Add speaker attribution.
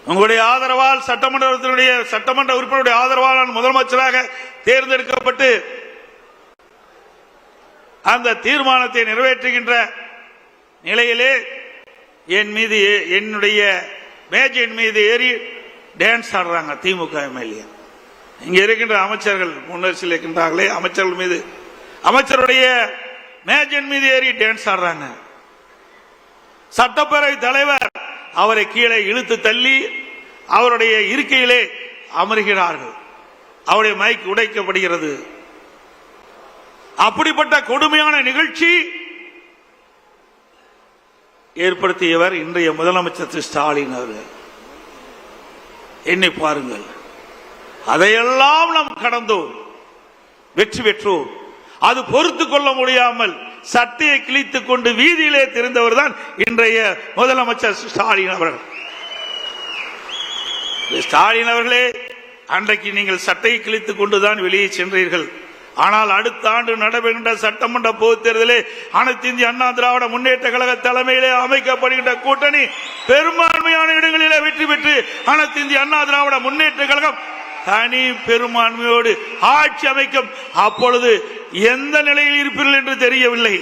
Speaker 1: உங்களுடைய ஆதரவால் சட்டமன்ற உறுப்பினருடைய ஆதரவால் நான் முதலமைச்சராக தேர்ந்தெடுக்கப்பட்டு அந்த தீர்மானத்தை நிறைவேற்றுகின்ற நிலையிலே என் மீது என்னுடைய மேஜையின் மீது ஏறி டான்ஸ் ஆடுறாங்க திமுக எம்எல்ஏ. இங்க இருக்கின்ற அமைச்சர்கள் முன்னரசில் இருக்கின்றார்களே அமைச்சர்கள் மீது அமைச்சருடைய மேஜையின் மீது ஏறி டான்ஸ் ஆடுறாங்க. சட்டப்பேரவை தலைவர் அவரை கீழே இழுத்து தள்ளி அவருடைய இருக்கையிலே அமர்கிறார்கள். அவருடைய மைக் உடைக்கப்படுகிறது. அப்படிப்பட்ட கொடுமையான நிகழ்ச்சி ஏற்படுத்தியவர் இன்றைய முதலமைச்சர் திரு ஸ்டாலின் அவர்கள். எண்ணி பாருங்கள், அதையெல்லாம் நாம் கடந்தோம், வெற்றி பெற்றோம். அது பொறுத்து கொள்ள முடியாமல் சட்டையை கிழித்துக் கொண்டு வீதியிலே திரிந்தவர் தான் இன்றைய முதலமைச்சர் ஸ்டாலின் அவர்கள். ஸ்டாலின் அவர்களே, அன்றைக்கு நீங்கள் சட்டையை கிழித்துக் கொண்டுதான் வெளியே சென்றீர்கள். ஆனால் அடுத்த ஆண்டு நடைபெறுகின்ற சட்டமன்ற பொதுத் தேர்தலில் அனைத்து இந்திய அண்ணா திராவிட முன்னேற்ற கழக தலைமையிலே அமைக்கப்படுகின்ற கூட்டணி பெரும்பான்மையான இடங்களிலே வெற்றி பெற்று அனைத்து இந்திய அண்ணா திராவிட முன்னேற்ற கழகம் தனி பெரும்பான்மையோடு ஆட்சி அமைக்கும். அப்பொழுது எந்த நிலையில் இருப்பீர்கள் என்று தெரியவில்லை.